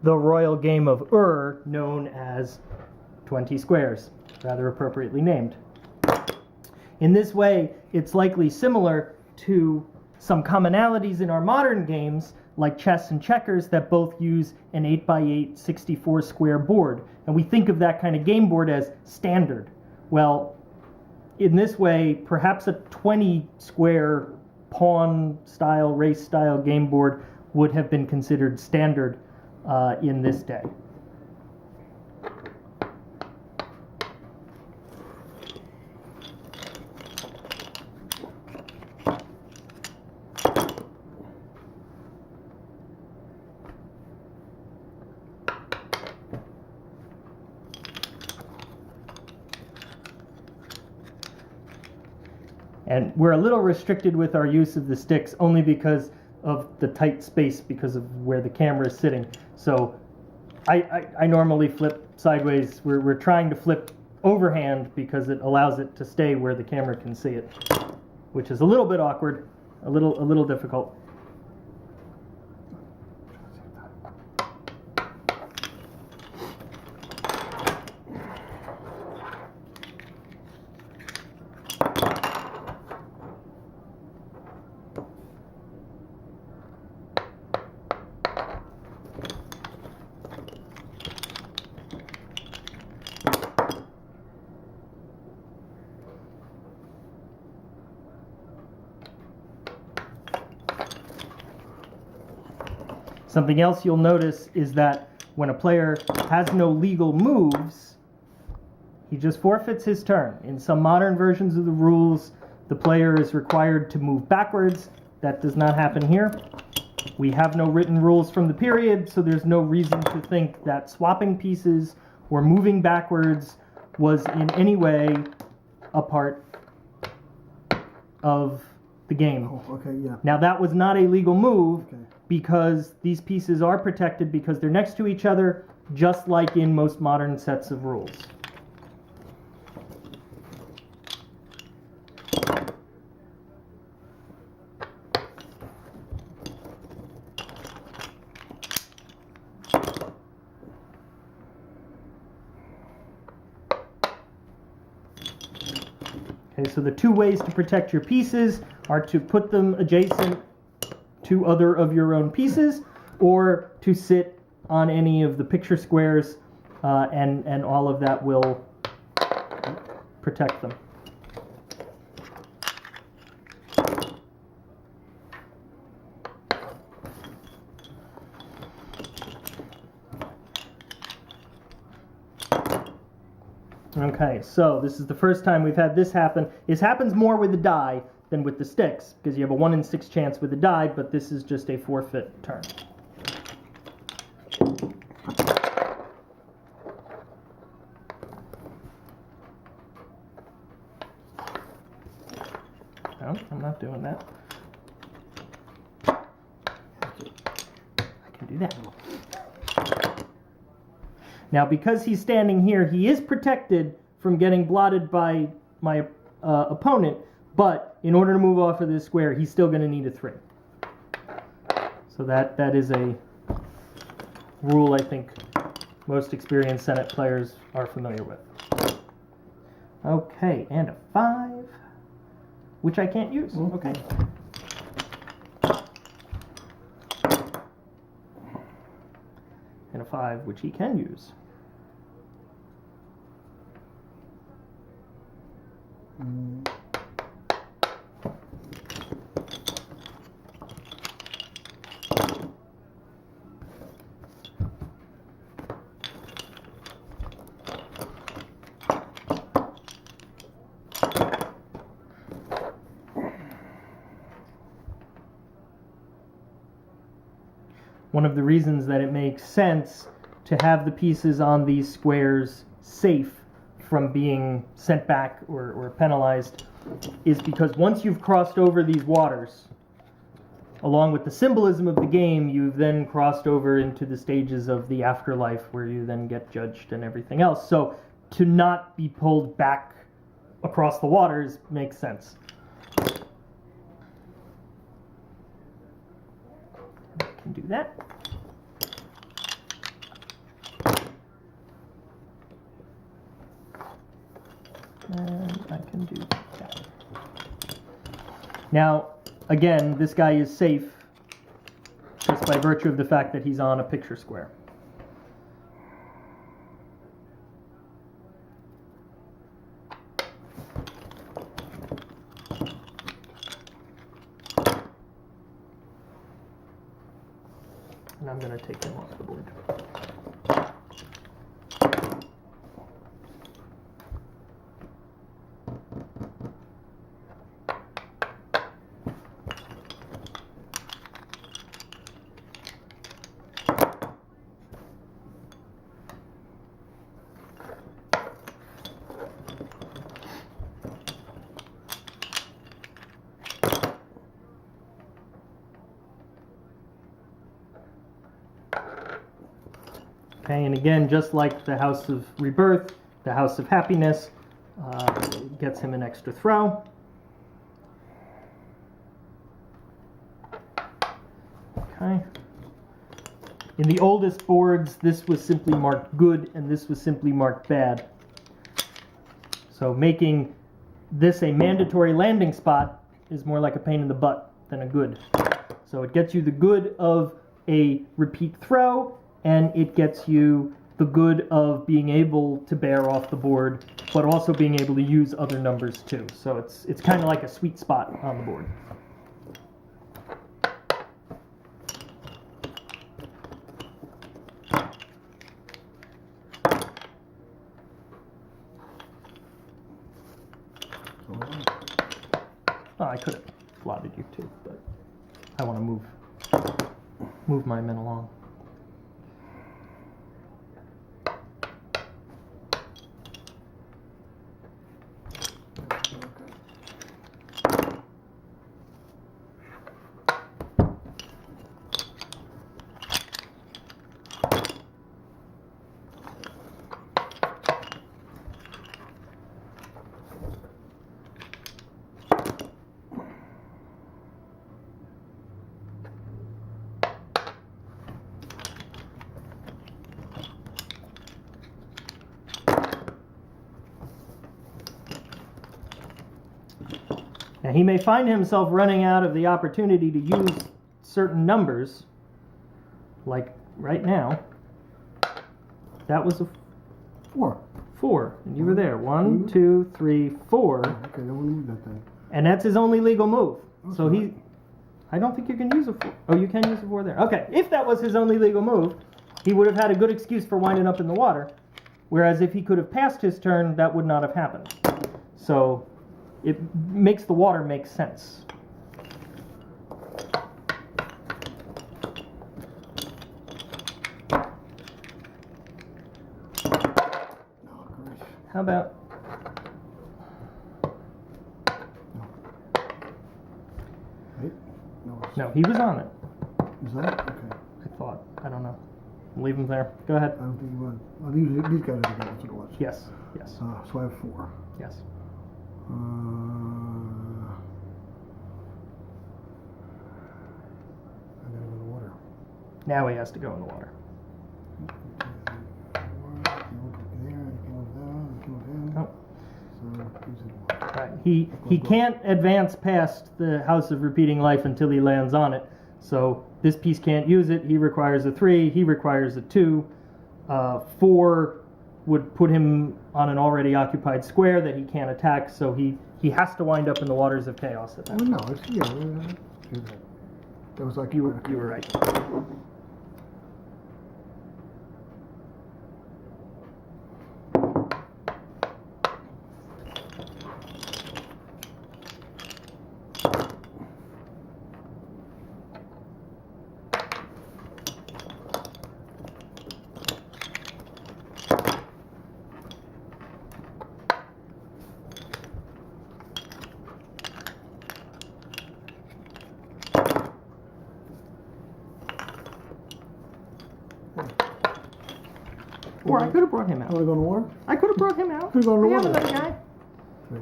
the royal game of known as 20 squares, rather appropriately named. In this way, it's likely similar to some commonalities in our modern games, like chess and checkers, that both use an 8x8 64 square board. And we think of that kind of game board as standard. Well, in this way, perhaps a 20 square pawn style, race style game board would have been considered standard in this day. And we're a little restricted with our use of the sticks only because of the tight space, because of where the camera is sitting. So I normally flip sideways. We're trying to flip overhand because it allows it to stay where the camera can see it, which is a little bit awkward, a little difficult. Something else you'll notice is that when a player has no legal moves, he just forfeits his turn. In some modern versions of the rules, the player is required to move backwards. That does not happen here. We have no written rules from the period, so there's no reason to think that swapping pieces or moving backwards was in any way a part of the game. Oh, okay, yeah. Now, that was not a legal move. Okay. Because these pieces are protected because they're next to each other, just like in most modern sets of rules. Okay, so the two ways to protect your pieces are to put them adjacent to other of your own pieces, or to sit on any of the picture squares, and all of that will protect them. Okay, so this is the first time we've had this happen. This happens more with the die than with the sticks, because you have a 1 in 6 chance with the die, but this is just a forfeit turn. No, I'm not doing that. I can do that. Now, because he's standing here, he is protected from getting blotted by my opponent, but in order to move off of this square, he's still going to need a 3. So that is a rule I think most experienced Senet players are familiar with. Okay, and a 5, which I can't use. Okay. And a 5, which he can use. One of the reasons that it makes sense to have the pieces on these squares safe from being sent back or penalized is because once you've crossed over these waters, along with the symbolism of the game, you've then crossed over into the stages of the afterlife where you then get judged and everything else. So to not be pulled back across the waters makes sense. I can do that. I can do that. Now, again, this guy is safe just by virtue of the fact that he's on a picture square. And I'm going to take him off the board. Okay, and again, just like the House of Rebirth, the House of Happiness gets him an extra throw. Okay. In the oldest boards, this was simply marked good, and this was simply marked bad. So making this a mandatory landing spot is more like a pain in the butt than a good. So it gets you the good of a repeat throw, and it gets you the good of being able to bear off the board, but also being able to use other numbers too. So it's kind of like a sweet spot on the board. Oh, I could have plotted you too, but I want to move my men along. Now, he may find himself running out of the opportunity to use certain numbers, like right now. That was a 4. 4, and you were there. 1, 2, 3, 4. Okay, I don't want to move that then. And that's his only legal move. Oh, So he, I don't think you can use a 4. Oh, you can use a 4 there. Okay, if that was his only legal move, he would have had a good excuse for winding up in the water. Whereas if he could have passed his turn, that would not have happened. So it makes the water make sense. How about... Wait. No, he was on it. Is that? Okay. I thought. I don't know. Leave him there. Go ahead. I don't think he was. Well, these guys are the guys that it was. Yes. Yes. So I have 4. Yes. I gotta go to the water. Now he has to go in the water. Oh. Right. He can't advance past the House of Repeating Life until he lands on it. So this piece can't use it. He requires a 3. He requires a 2. 4 would put him on an already occupied square that he can't attack. So he has to wind up in the waters of chaos at that point. No, that was like You were right. Or I could have brought him out. Want to go in the water? I could have brought him out. Could have gone in the I am water. a nice guy. 3.